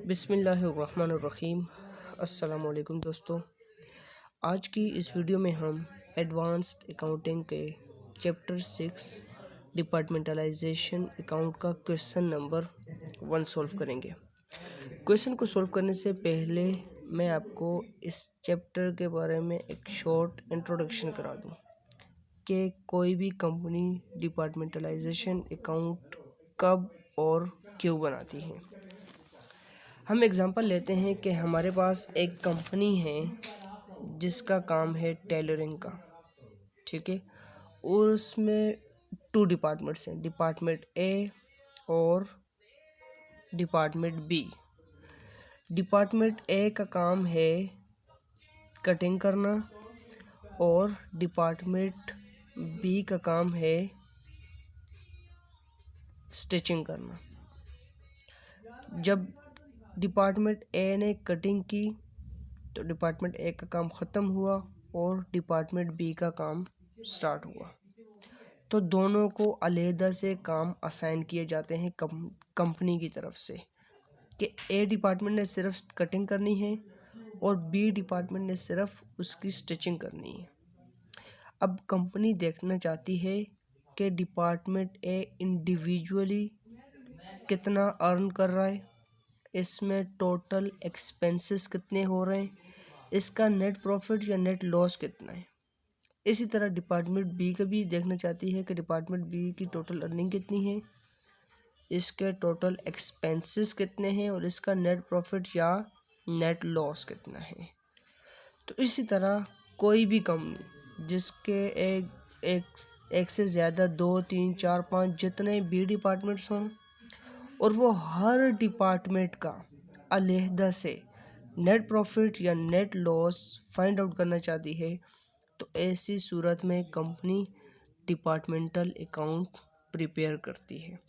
बिस्मिल्लाहिर्रहमानिर्रहीम। अस्सलाम वालेकुम दोस्तों। आज की इस वीडियो में हम एडवांस्ड अकाउंटिंग के चैप्टर 6 डिपार्टमेंटलाइजेशन अकाउंट का क्वेश्चन नंबर 1 सॉल्व करेंगे। क्वेश्चन को सॉल्व करने से पहले मैं आपको इस चैप्टर के बारे में एक शॉर्ट इंट्रोडक्शन करा दूं कि कोई भी कंपनी डिपार्टमेंटलाइजेशन अकाउंट कब और क्यों बनाती है। हम एग्ज़ाम्पल लेते हैं कि हमारे पास एक कंपनी है जिसका काम है टेलरिंग का, ठीक है, और उसमें 2 डिपार्टमेंट्स हैं, डिपार्टमेंट ए और डिपार्टमेंट बी। डिपार्टमेंट ए का काम है कटिंग करना और डिपार्टमेंट बी का काम है स्टिचिंग करना। जब डिपार्टमेंट ए ने कटिंग की तो डिपार्टमेंट ए का काम ख़त्म हुआ और डिपार्टमेंट बी का काम स्टार्ट हुआ। तो दोनों को अलहदा से काम असाइन किए जाते हैं कंपनी की तरफ से कि ए डिपार्टमेंट ने सिर्फ कटिंग करनी है और बी डिपार्टमेंट ने सिर्फ उसकी स्टिचिंग करनी है। अब कंपनी देखना चाहती है कि डिपार्टमेंट ए इंडिविजुअली कितना अर्न कर रहा है, इसमें टोटल एक्सपेंसेस कितने हो रहे हैं, इसका नेट प्रॉफिट या नेट लॉस कितना है। इसी तरह डिपार्टमेंट बी का भी देखना चाहती है कि डिपार्टमेंट बी की टोटल अर्निंग कितनी है, इसके टोटल एक्सपेंसेस कितने हैं और इसका नेट प्रॉफिट या नेट लॉस कितना है। तो इसी तरह कोई भी कंपनी जिसके एक से ज़्यादा 2, 3, 4, 5 जितने भी डिपार्टमेंट्स हों और वो हर डिपार्टमेंट का अलहदा से नेट प्रॉफिट या नेट लॉस फाइंड आउट करना चाहती है, तो ऐसी सूरत में कंपनी डिपार्टमेंटल अकाउंट प्रिपेयर करती है,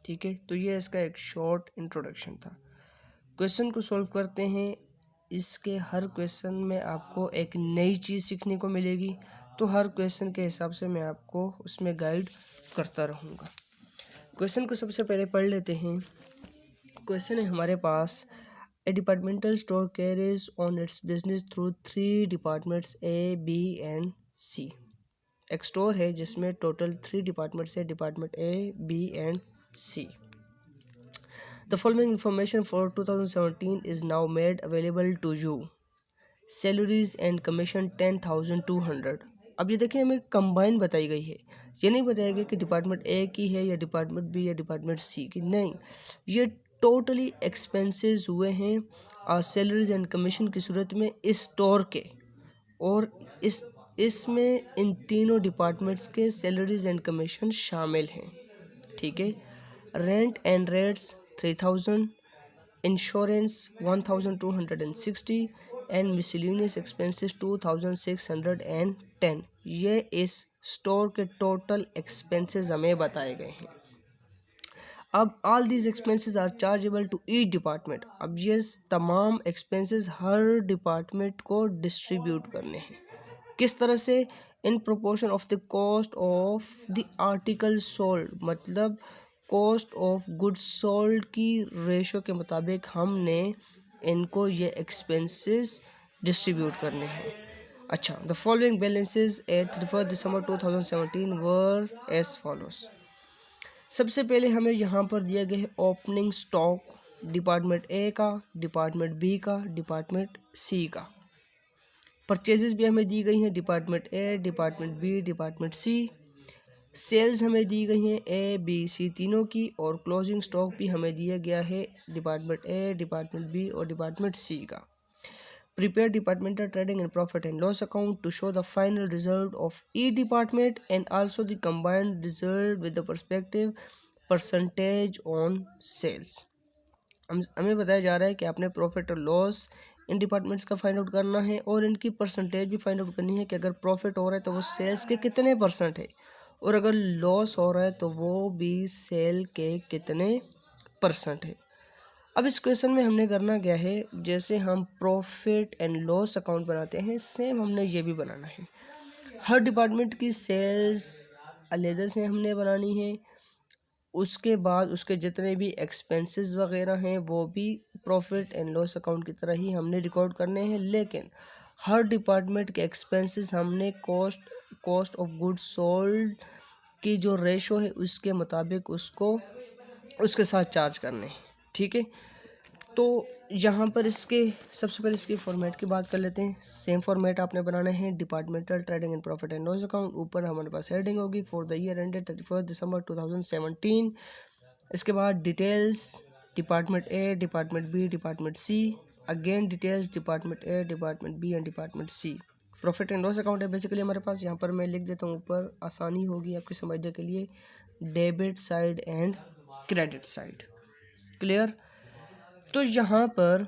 ठीक है। तो ये इसका एक शॉर्ट इंट्रोडक्शन था। क्वेश्चन को सॉल्व करते हैं। इसके हर क्वेश्चन में आपको एक नई चीज़ सीखने को मिलेगी, तो हर क्वेश्चन के हिसाब से मैं आपको उसमें गाइड करता रहूँगा। क्वेश्चन को सबसे पहले पढ़ लेते हैं। क्वेश्चन है हमारे पास, a departmental store carries on its business through 3 departments A, B and C. एक स्टोर है जिसमें टोटल 3 डिपार्टमेंट्स है, department A, B and C. The following information for 2017 is now made available to you. Salaries and commission 10,200। अब ये देखिए हमें combine बताई गई है, ये नहीं बताया गया कि डिपार्टमेंट ए की है या डिपार्टमेंट बी या डिपार्टमेंट सी की, नहीं, ये टोटली एक्सपेंसेस हुए हैं सैलरीज एंड कमीशन की सूरत में इस स्टोर के, और इसमें इन तीनों डिपार्टमेंट्स के सैलरीज एंड कमीशन शामिल हैं, ठीक है। Rent and rates 3000, insurance 1260 and miscellaneous expenses 2610। ये इस स्टोर के टोटल एक्सपेंसेस हमें बताए गए हैं। अब all these expenses are chargeable to each department. अब ये तमाम एक्सपेंसेस हर डिपार्टमेंट को डिस्ट्रीब्यूट करने हैं। किस तरह से? In proportion of the cost of the article sold, मतलब कॉस्ट ऑफ गुड्स सोल्ड की रेशो के मुताबिक हमने इनको ये एक्सपेंसेस डिस्ट्रीब्यूट करने हैं। अच्छा, the following balances at 31 December 2017 were as follows. सबसे पहले हमें यहाँ पर दिया गया है ओपनिंग स्टॉक डिपार्टमेंट ए का, डिपार्टमेंट बी का, डिपार्टमेंट सी का। परचेजेस भी हमें दी गई हैं, department A, department B, department C. Sales हमें दी गई हैं ए, बी, सी तीनों की, और क्लोजिंग स्टॉक भी हमें दिया गया है डिपार्टमेंट ए, डिपार्टमेंट बी और डिपार्टमेंट सी का। Prepare departmental trading and profit and loss account to show the final result of each department and also the combined result with the perspective percentage on sales. हमें बताया जा रहा है कि आपने profit और लॉस इन डिपार्टमेंट्स का फाइंड आउट करना है और इनकी परसेंटेज भी फाइंड आउट करनी है कि अगर प्रॉफिट हो रहा है तो वो सेल्स के कितने परसेंट है, और अगर लॉस हो रहा है तो वो भी सेल के कितने परसेंट है। अब इस क्वेश्चन में हमने करना क्या है, जैसे हम प्रॉफिट एंड लॉस अकाउंट बनाते हैं सेम हमने ये भी बनाना है। हर डिपार्टमेंट की सेल्स अलग से हमने बनानी है, उसके बाद उसके जितने भी एक्सपेंसेस वगैरह हैं वो भी प्रॉफिट एंड लॉस अकाउंट की तरह ही हमने रिकॉर्ड करने हैं, लेकिन हर डिपार्टमेंट के एक्सपेंसेस हमने कॉस्ट ऑफ गुड्स सोल्ड की जो रेशो है उसके मुताबिक उसको उसके साथ चार्ज करने हैं। ठीक है, तो यहाँ पर इसके सबसे पहले इसकी फॉर्मेट की बात कर लेते हैं। सेम फॉर्मेट आपने बनाना है, departmental trading and profit and loss account. ऊपर हमारे पास हेडिंग होगी for the year ended 31 December 2017। इसके बाद details department A, department B, department C, again details department A, department B and department C. Profit and loss account है basically हमारे पास। यहाँ पर मैं लिख देता हूँ ऊपर, आसानी होगी आपके समझने के लिए, debit side and credit side. Clear? तो यहाँ पर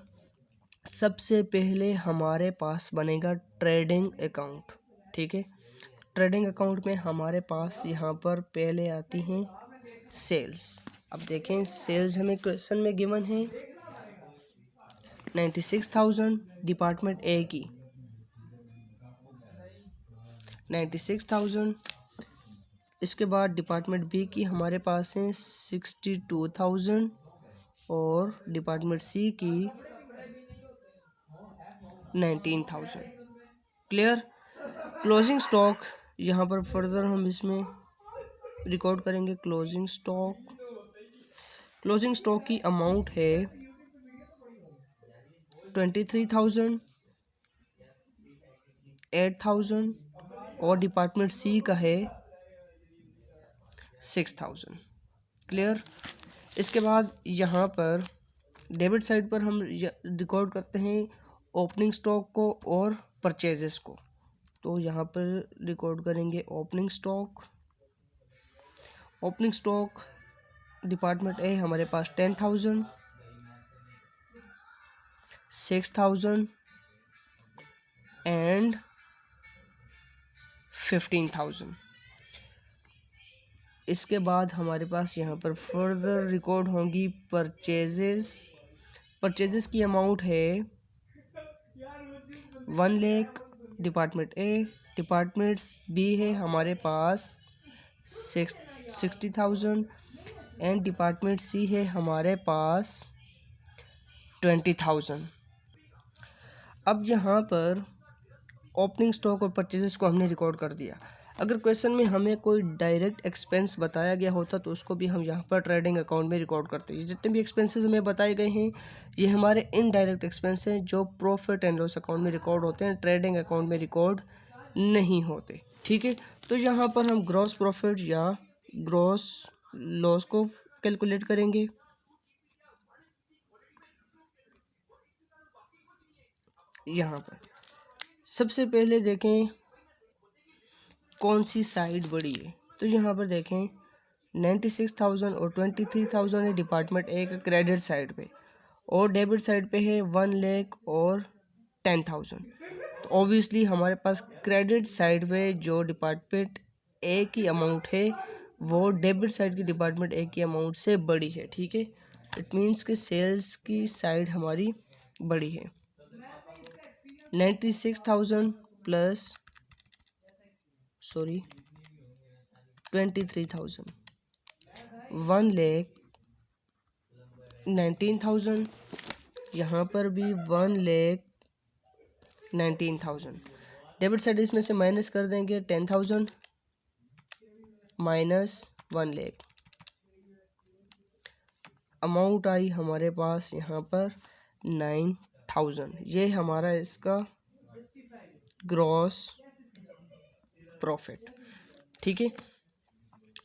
सबसे पहले हमारे पास बनेगा ट्रेडिंग अकाउंट। ठीक है, ट्रेडिंग अकाउंट में हमारे पास यहाँ पर पहले आती हैं सेल्स। अब देखें सेल्स हमें क्वेश्चन में गिवन है 96,000 डिपार्टमेंट ए की, 96,000। इसके बाद डिपार्टमेंट बी की हमारे पास है 62,000 और डिपार्टमेंट सी की 19,000। क्लियर? क्लोजिंग स्टॉक यहाँ पर फर्दर हम इसमें रिकॉर्ड करेंगे। क्लोजिंग स्टॉक की अमाउंट है 23,000, 8,000 और डिपार्टमेंट सी का है 6,000। क्लियर? इसके बाद यहाँ पर डेबिट साइड पर हम रिकॉर्ड करते हैं ओपनिंग स्टॉक को और परचेजेस को। तो यहाँ पर रिकॉर्ड करेंगे ओपनिंग स्टॉक डिपार्टमेंट ए हमारे पास 10,000, 6,000 एंड 15,000। इसके बाद हमारे पास यहाँ पर फर्दर रिकॉर्ड होंगी परचेजेस की अमाउंट है 1 lakh department A, department B है हमारे पास 60,000 एंड डिपार्टमेंट सी है हमारे पास 20,000। अब यहाँ पर ओपनिंग स्टॉक और परचेजेस को हमने रिकॉर्ड कर दिया। अगर क्वेश्चन में हमें कोई डायरेक्ट एक्सपेंस बताया गया होता तो उसको भी हम यहाँ पर ट्रेडिंग अकाउंट में रिकॉर्ड करते हैं। जितने भी एक्सपेंसेस हमें बताए गए हैं ये हमारे इनडायरेक्ट एक्सपेंस हैं जो प्रॉफिट एंड लॉस अकाउंट में रिकॉर्ड होते हैं, ट्रेडिंग अकाउंट में रिकॉर्ड नहीं होते। ठीक है, तो यहाँ पर हम ग्रॉस प्रॉफिट या ग्रॉस लॉस को कैलकुलेट करेंगे। यहाँ पर सबसे पहले देखें कौन सी साइड बड़ी है, तो यहाँ पर देखें 96,000 और 23,000 है डिपार्टमेंट ए का क्रेडिट साइड पे, और डेबिट साइड पे है 1 लाख और 10,000। तो ऑब्वियसली हमारे पास क्रेडिट साइड पे जो डिपार्टमेंट ए की अमाउंट है वो डेबिट साइड की डिपार्टमेंट ए की अमाउंट से बड़ी है। ठीक है, इट मीन्स कि सेल्स की साइड हमारी बड़ी है। 96,000 प्लस 23,000, 1 लाख 19,000, यहाँ पर भी 1 लाख 19,000। डेबिट साइड इसमें से माइनस कर देंगे 10,000 माइनस 1 लाख, अमाउंट आई हमारे पास यहाँ पर 9,000। ये हमारा इसका ग्रॉस प्रॉफिट। ठीक है,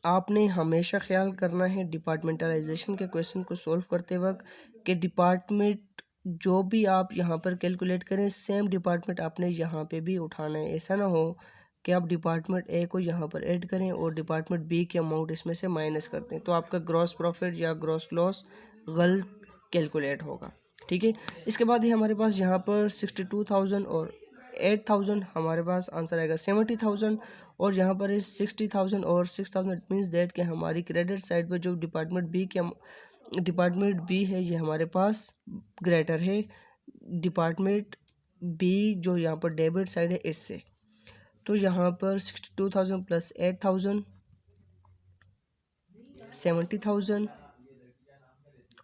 आपने हमेशा ख्याल करना है डिपार्टमेंटलाइजेशन के क्वेश्चन को सॉल्व करते वक्त कि डिपार्टमेंट जो भी आप यहाँ पर कैलकुलेट करें सेम डिपार्टमेंट आपने यहाँ पे भी उठाना है। ऐसा ना हो कि आप डिपार्टमेंट ए को यहाँ पर ऐड करें और डिपार्टमेंट बी की अमाउंट इसमें से माइनस करते हैं तो आपका ग्रॉस प्रॉफिट या ग्रॉस लॉस गलत कैलकुलेट होगा। ठीक है, इसके बाद ही हमारे पास यहाँ पर 62,000 और 8,000, हमारे पास आंसर आएगा 70,000। और यहाँ पर इस 60,000 और 6,000, इट मीन्स दैट कि हमारी क्रेडिट साइड पर जो डिपार्टमेंट बी है ये हमारे पास ग्रेटर है डिपार्टमेंट बी जो यहाँ पर डेबिट साइड है इससे। तो यहाँ पर 62,000 प्लस 8,000 70,000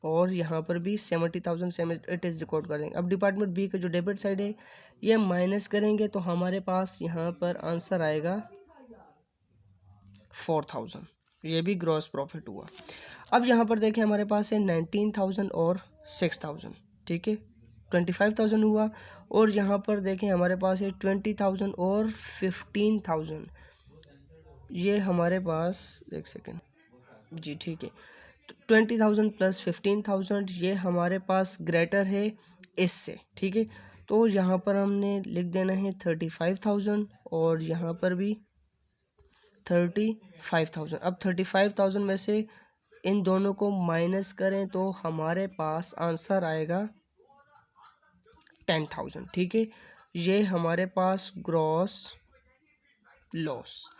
और यहाँ पर भी 70,000 सेम इट इज़ रिकॉर्ड कर देंगे। अब डिपार्टमेंट बी का जो डेबिट साइड है ये माइनस करेंगे तो हमारे पास यहाँ पर आंसर आएगा 4,000। ये भी ग्रॉस प्रॉफिट हुआ। अब यहाँ पर देखें हमारे पास है 19,000 और 6,000, ठीक है, 25,000 हुआ। और यहाँ पर देखें हमारे पास है 20,000 और 15,000। ये हमारे पास एक सेकेंड जी, ठीक है, 20,000 प्लस 15,000 ये हमारे पास ग्रेटर है इससे, ठीक है। तो यहाँ पर हमने लिख देना है 35,000 और यहाँ पर भी 35,000। अब 35,000 में से इन दोनों को माइनस करें तो हमारे पास आंसर आएगा 10,000, ठीक है। ये हमारे पास ग्रॉस लॉस।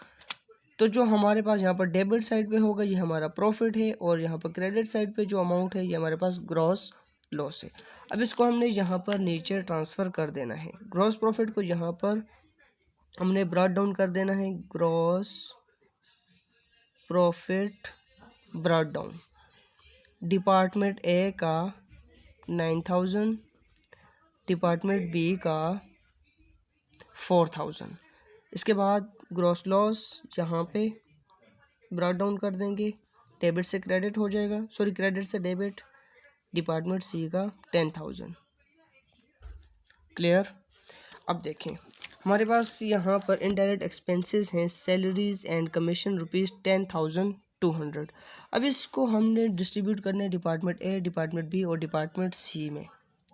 तो जो हमारे पास यहाँ पर डेबिट साइड पे होगा ये हमारा प्रॉफिट है और यहाँ पर क्रेडिट साइड पे जो अमाउंट है ये हमारे पास ग्रॉस लॉस है। अब इसको हमने यहाँ पर नीचे ट्रांसफ़र कर देना है। ग्रॉस प्रॉफिट को यहाँ पर हमने ब्रॉट डाउन कर देना है, gross profit brought down. Department A का 9,000, डिपार्टमेंट बी का 4,000। इसके बाद ग्रॉस लॉस यहाँ पे ब्रॉट डाउन कर देंगे, डेबिट से क्रेडिट हो जाएगा, सॉरी क्रेडिट से डेबिट, डिपार्टमेंट सी का 10,000। क्लियर। अब देखें हमारे पास यहाँ पर इनडायरेक्ट एक्सपेंसेस हैं, सैलरीज एंड कमीशन ₹10,200। अब इसको हमने डिस्ट्रीब्यूट करना है डिपार्टमेंट ए, डिपार्टमेंट बी और डिपार्टमेंट सी में।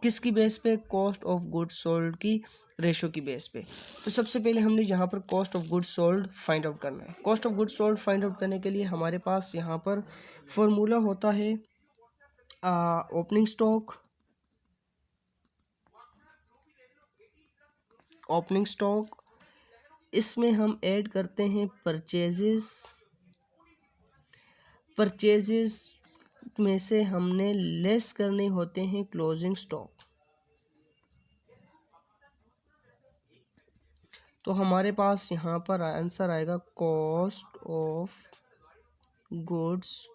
किसकी बेस पे? कॉस्ट ऑफ गुड्स सोल्ड की रेशो की बेस पे। तो सबसे पहले हमने यहाँ पर cost of goods sold find out करना है। Cost of goods sold find out करने के लिए हमारे पास यहाँ पर फॉर्मूला होता है ओपनिंग स्टॉक, ओपनिंग स्टॉक, इसमें हम ऐड करते हैं परचेजेस, परचेजेस में से हमने लेस करने होते हैं क्लोजिंग स्टॉक। तो हमारे पास यहाँ पर आंसर आएगा कॉस्ट ऑफ गुड्स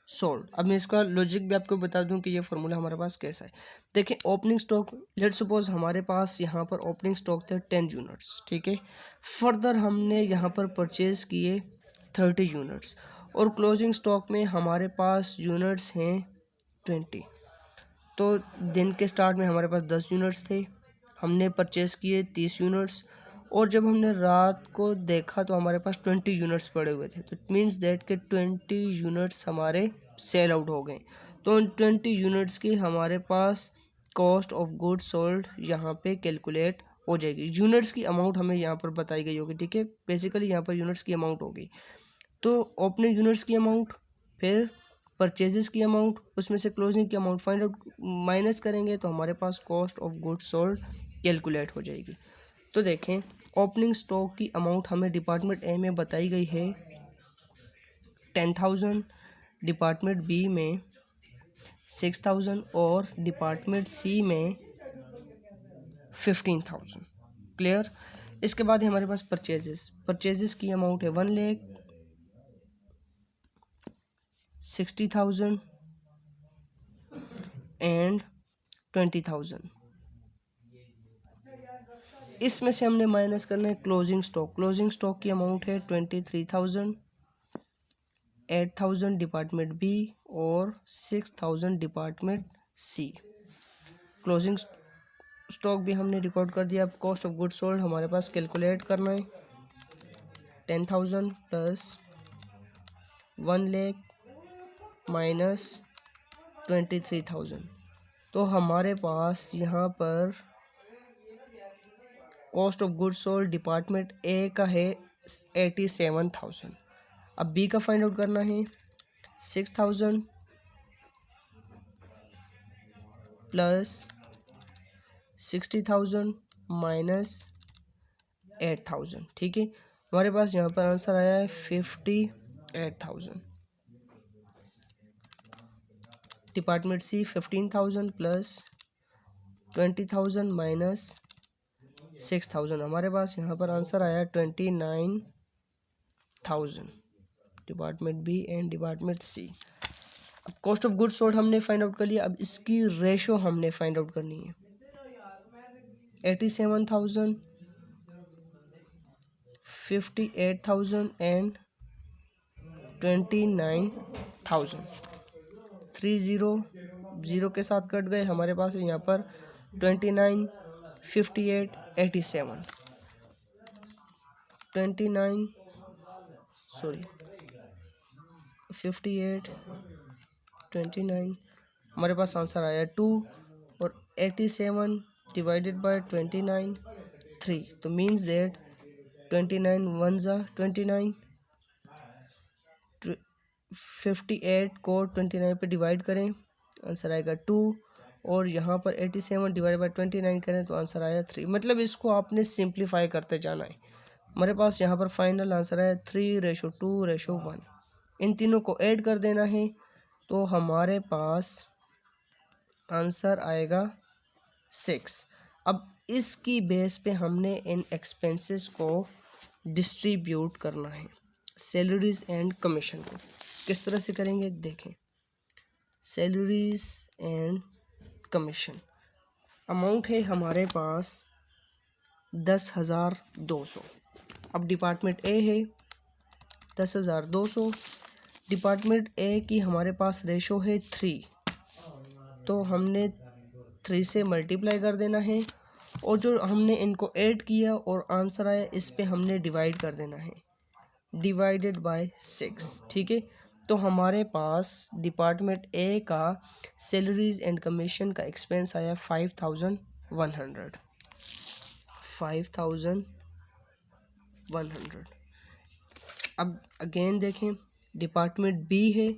सोल्ड। अब मैं इसका लॉजिक भी आपको बता दूं कि ये फार्मूला हमारे पास कैसा है। देखिए ओपनिंग स्टॉक, लेट सपोज हमारे पास यहाँ पर ओपनिंग स्टॉक थे 10 यूनिट्स, ठीक है। फर्दर हमने यहाँ पर परचेज किए 30 यूनिट्स और क्लोजिंग स्टॉक में हमारे पास यूनिट्स हैं 20। तो दिन के स्टार्ट में हमारे पास 10 यूनिट्स थे, हमने परचेज़ किए 30 यूनिट्स और जब हमने रात को देखा तो हमारे पास 20 यूनिट्स पड़े हुए थे। तो इट मीन्स दैट कि 20 यूनिट्स हमारे सेल आउट हो गए। तो उन 20 यूनिट्स की हमारे पास कॉस्ट ऑफ गुड्स सोल्ड यहाँ पे कैलकुलेट हो जाएगी। यूनिट्स की अमाउंट हमें यहाँ पर बताई गई होगी, ठीक है। बेसिकली यहाँ पर यूनिट्स की अमाउंट होगी। तो ओपनिंग यूनिट्स की अमाउंट, फिर परचेजेस की अमाउंट, उसमें से क्लोजिंग की अमाउंट फाइंड आउट माइनस करेंगे तो हमारे पास cost of goods sold calculate हो जाएगी। तो देखें ओपनिंग स्टॉक की अमाउंट हमें डिपार्टमेंट ए में बताई गई है 10,000, डिपार्टमेंट बी में 6,000 और डिपार्टमेंट सी में 15,000। क्लियर। इसके बाद हमारे पास परचेजेस, परचेजेस की अमाउंट है 1,60,000 एंड 20,000। इसमें से हमने माइनस करना है क्लोजिंग स्टॉक। क्लोजिंग स्टॉक की अमाउंट है 23,000, 8,000 डिपार्टमेंट बी और 6,000 डिपार्टमेंट सी। क्लोजिंग स्टॉक भी हमने रिकॉर्ड कर दिया। अब कॉस्ट ऑफ गुड्स सोल्ड हमारे पास कैलकुलेट करना है 10,000 प्लस 1,00,000 माइनस 23,000। तो हमारे पास यहाँ पर cost of goods sold department A का है 87,000। अब बी का फाइंड आउट करना है 6,000 प्लस 60,000 माइनस 8,000, ठीक है। हमारे पास यहाँ पर आंसर आया है 58,000। डिपार्टमेंट सी 15,000 प्लस 20,000 माइनस 6,000, हमारे पास यहाँ पर आंसर आया 29,000। Department B and department C. अब कॉस्ट ऑफ गुड्स सोल्ड हमने फाइंड आउट कर लिया, अब इसकी रेशो हमने फाइंड आउट करनी है। 87,000, 58,000 एंड 29,000। 3 0 के साथ कट गए, हमारे पास है यहाँ पर 29, 58, 87, 29 सॉरी 58, 29, हमारे पास आंसर आया 2 और 87 डिवाइडेड बाय 29 3। तो मीन्स दैट 29 1 ज़ा 29, 58 को 29 पे डिवाइड करें, आंसर आएगा 2 और यहाँ पर 87 डिवाइड बाय 29 करें तो आंसर आया 3। मतलब इसको आपने सिंप्लीफाई करते जाना है। हमारे पास यहाँ पर फाइनल आंसर है 3:2:1। इन तीनों को ऐड कर देना है तो हमारे पास आंसर आएगा 6। अब इसकी बेस पे हमने इन एक्सपेंसेस को डिस्ट्रीब्यूट करना है सैलरीज एंड कमीशन को। किस तरह से करेंगे देखें। सैलरीज एंड कमीशन अमाउंट है हमारे पास 10,200। अब डिपार्टमेंट ए है 10,200, डिपार्टमेंट ए की हमारे पास रेशो है 3, तो हमने 3 से मल्टीप्लाई कर देना है और जो हमने इनको ऐड किया और आंसर आया इस पे हमने डिवाइड कर देना है, डिवाइडेड बाय 6। ठीक है, तो हमारे पास डिपार्टमेंट ए का सैलरीज एंड कमीशन का एक्सपेंस आया 5,100। 5,100। अब अगेन देखें, डिपार्टमेंट बी है,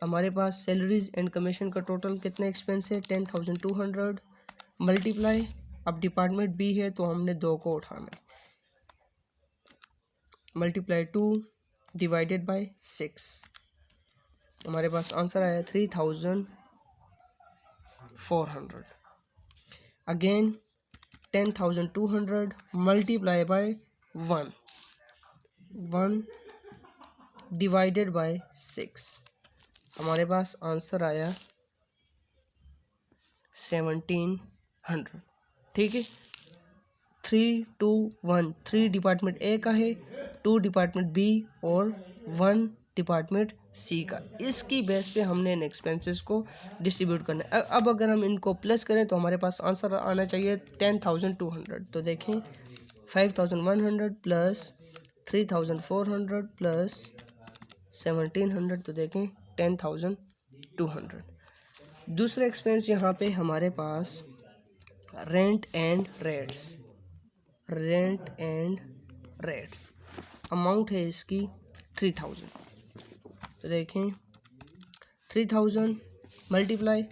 हमारे पास सैलरीज एंड कमीशन का टोटल कितना एक्सपेंस है 10,200 मल्टीप्लाई। अब डिपार्टमेंट बी है तो हमने 2 को उठाना है, मल्टीप्लाई 2 डिवाइडेड बाय 6। हमारे पास आंसर आया 3,400। Again 10,200 multiply by 1 divided by 6। हमारे पास आंसर आया 1,700। ठीक है, 3 2 1, 3 डिपार्टमेंट ए का है, 2 डिपार्टमेंट बी और 1 डिपार्टमेंट सी का। इसकी बेस पे हमने इन एक्सपेंसेस को डिस्ट्रीब्यूट करना है। अब अगर हम इनको प्लस करें तो हमारे पास आंसर आना चाहिए 10,200। तो देखें 5,100 प्लस 3,400 प्लस 1,700, तो देखें 10,200। दूसरा एक्सपेंस यहाँ पे हमारे पास रेंट एंड रेट्स अमाउंट है इसकी 3,000। तो देखें 3,000 मल्टीप्लाई,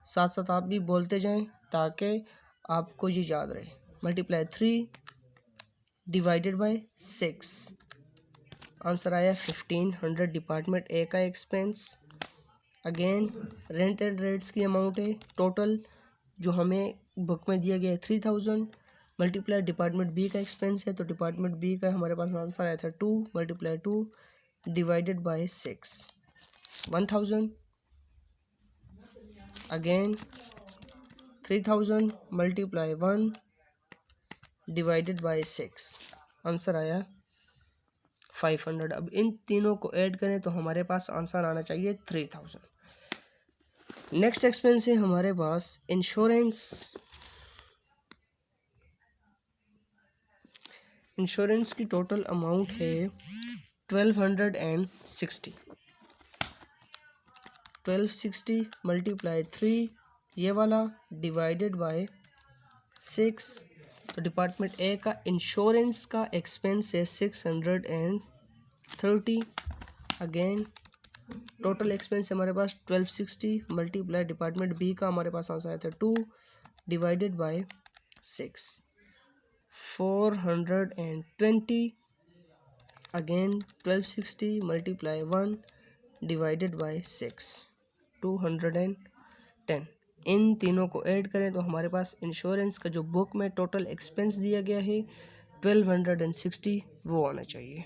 साथ साथ आप भी बोलते जाएं ताकि आपको ये याद रहे, मल्टीप्लाई 3 डिवाइडेड बाय 6। आंसर आया 1,500 डिपार्टमेंट ए का expense. Again rent and rates की अमाउंट है टोटल जो हमें बुक में दिया गया है 3,000 मल्टीप्लाई डिपार्टमेंट बी का एक्सपेंस है, तो डिपार्टमेंट बी का हमारे पास आंसर आया था 2 multiply 2 divided by 6, 1,000। Again 3,000 multiply 1 divided by 6, answer आया 500। अब इन तीनों को ऐड करें तो हमारे पास आंसर आना चाहिए 3,000। नेक्स्ट एक्सपेंस है हमारे पास इंश्योरेंस की टोटल अमाउंट है 1,260 मल्टीप्लाई 3 ये वाला डिवाइडेड बाय 6। तो डिपार्टमेंट ए का इंश्योरेंस का एक्सपेंस है 630। अगेन टोटल एक्सपेंस हमारे पास 1,260 मल्टीप्लाई डिपार्टमेंट बी का हमारे पास आंसर आया था 2 divided by 6, 420। Again 1,260 multiply 1 divided by 6, 210। इन तीनों को ऐड करें तो हमारे पास इंश्योरेंस का जो बुक में टोटल एक्सपेंस दिया गया है 1,260 वो आना चाहिए।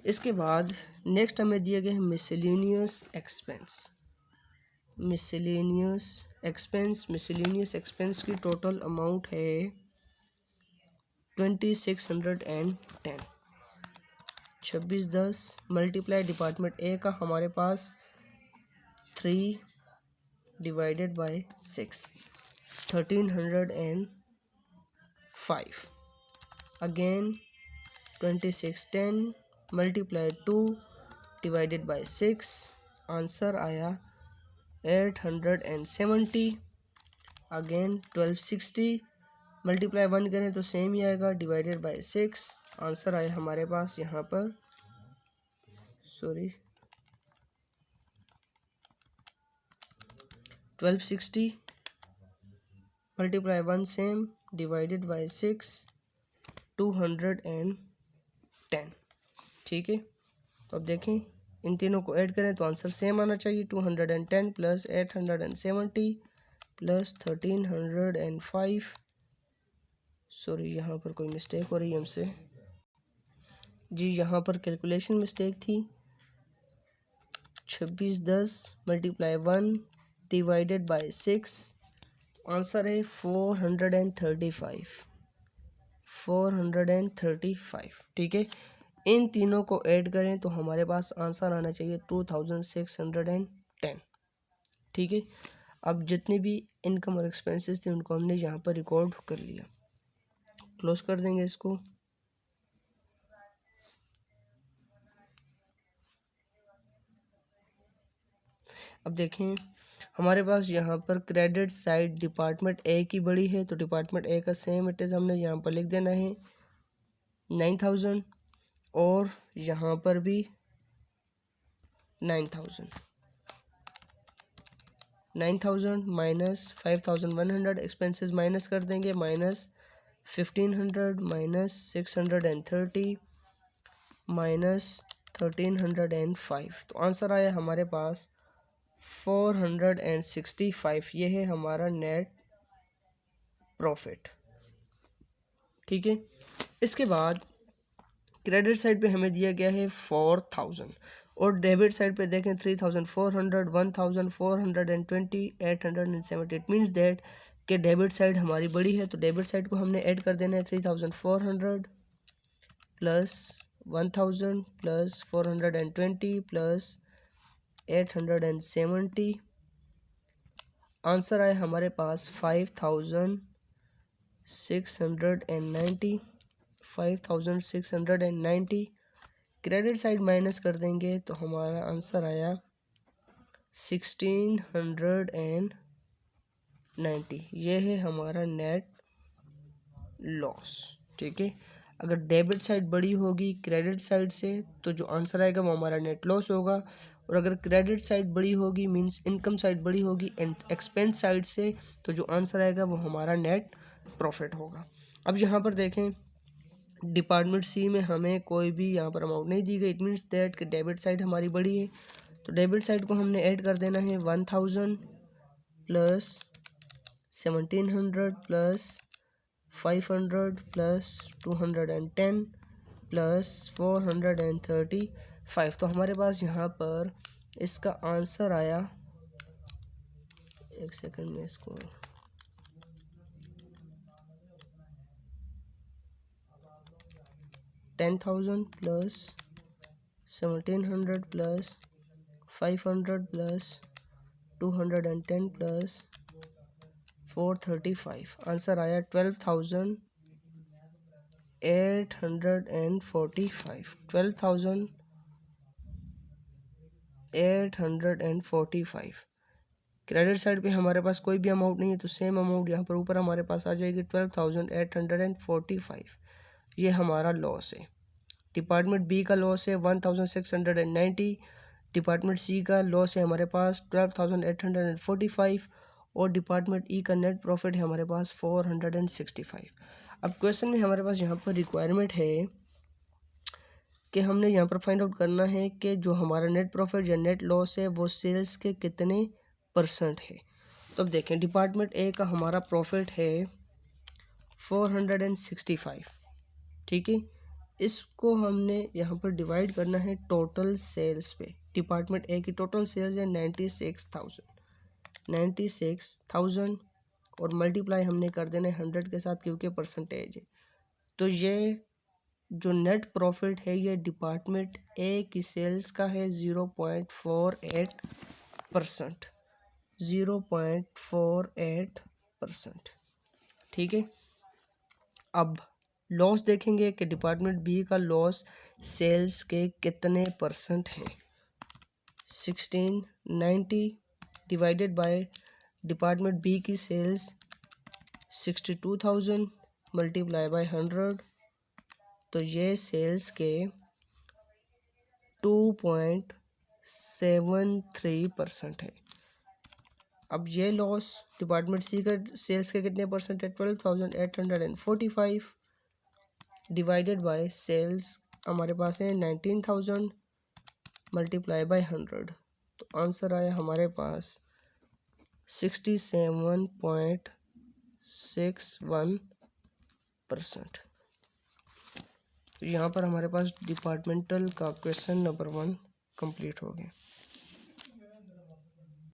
इसके बाद नेक्स्ट हमें दिया गया है मिसलेनियस एक्सपेंस। मिसलेनियस एक्सपेंस की टोटल अमाउंट है 2610। 2610 मल्टीप्लाई डिपार्टमेंट ए का हमारे पास 3 divided by 6 1305। Again 2610 multiply 2 divided by 6, answer आया 870। अगेन 1260 मल्टीप्लाई 1 करें तो सेम ही आएगा, डिवाइडेड बाय 6, आंसर आया हमारे पास यहाँ पर 1260 मल्टीप्लाई 1 सेम, डिवाइडेड बाय 6, 210। ठीक है, तो अब देखें इन तीनों को ऐड करें तो आंसर सेम आना चाहिए। 210 प्लस 870 प्लस 1305। सॉरी, यहाँ पर कोई मिस्टेक हो रही है हमसे जी, यहाँ पर कैलकुलेशन मिस्टेक थी। 2610 मल्टीप्लाई 1 डिवाइडेड बाय 6, आंसर है 435। 435। ठीक है, इन तीनों को ऐड करें तो हमारे पास आंसर आना चाहिए 2610। ठीक है, अब जितने भी इनकम और एक्सपेंसेस थे उनको हमने यहाँ पर रिकॉर्ड कर लिया। क्लोज कर देंगे इसको। अब देखें हमारे पास यहाँ पर क्रेडिट साइड डिपार्टमेंट ए की बड़ी है, तो डिपार्टमेंट ए का सेम इट इज़ हमने यहाँ पर लिख देना है 9000, और यहाँ पर भी 9000 माइनस 5100, एक्सपेंसेस माइनस कर देंगे, माइनस 1500 माइनस 630 माइनस 1305, तो आंसर आया हमारे पास 465। ये है हमारा नेट प्रॉफिट। ठीक है, इसके बाद क्रेडिट साइड पे हमें दिया गया है 4000, और डेबिट साइड पे देखें 3400, 1420, 870। इट मीन्स दैट कि डेबिट साइड हमारी बड़ी है, तो डेबिट साइड को हमने ऐड कर देना है 3400 प्लस 1000 प्लस 420 प्लस 870, आंसर आया हमारे पास 5690। 5690 क्रेडिट साइड माइनस कर देंगे तो हमारा आंसर आया 1690। ये है हमारा नेट लॉस। ठीक है, अगर डेबिट साइड बड़ी होगी क्रेडिट साइड से तो जो आंसर आएगा वो हमारा नेट लॉस होगा, और अगर क्रेडिट साइड बड़ी होगी मींस इनकम साइड बड़ी होगी एक्सपेंस साइड से, तो जो आंसर आएगा वो हमारा नेट प्रॉफिट होगा। अब यहाँ पर देखें डिपार्टमेंट सी में हमें कोई भी यहाँ पर अमाउंट नहीं दी गई। इट मीन्स दैट कि डेबिट साइड हमारी बड़ी है, तो डेबिट साइड को हमने ऐड कर देना है 1000 प्लस 1700 प्लस 500 प्लस 210 प्लस 435। तो हमारे पास यहाँ पर इसका आंसर आया, एक सेकंड में इसको 10,000 plus 1700 plus 500 plus 210 plus 435, answer आया 12,845। 12,845। क्रेडिट साइड पे हमारे पास कोई भी अमाउंट नहीं है, तो सेम अमाउंट यहाँ पर ऊपर हमारे पास आ जाएगी 12,845। ये हमारा लॉस है। डिपार्टमेंट बी का लॉस है 1690, डिपार्टमेंट सी का लॉस है हमारे पास 12,845, और डिपार्टमेंट ई का नेट प्रॉफिट है हमारे पास 465। अब क्वेश्चन में हमारे पास यहाँ पर रिक्वायरमेंट है कि हमने यहाँ पर फाइंड आउट करना है कि जो हमारा नेट प्रॉफिट या नेट लॉस है वो सेल्स के कितने % है। तो अब देखें डिपार्टमेंट ए का हमारा प्रॉफिट है 465। ठीक है, इसको हमने यहाँ पर डिवाइड करना है टोटल सेल्स पे। डिपार्टमेंट ए की टोटल सेल्स है 96,000 और मल्टीप्लाई हमने कर देना है 100 के साथ क्योंकि परसेंटेज है। तो ये जो नेट प्रॉफिट है ये डिपार्टमेंट ए की सेल्स का है 0.48%। 0.48%। ठीक है। अब लॉस देखेंगे कि डिपार्टमेंट बी का लॉस सेल्स के कितने परसेंट है। 1690 डिवाइडेड बाय डिपार्टमेंट बी की सेल्स 62,000 मल्टीप्लाई बाय 100, तो ये सेल्स के 2.73% है। अब ये लॉस डिपार्टमेंट सी का सेल्स के कितने परसेंट है 12,845 डिवाइडेड बाय सेल्स हमारे पास है 19,000 मल्टीप्लाई बाय 100, तो आंसर आया हमारे पास 67.61%। तो यहाँ पर हमारे पास डिपार्टमेंटल का क्वेश्चन नंबर 1 कंप्लीट हो गया।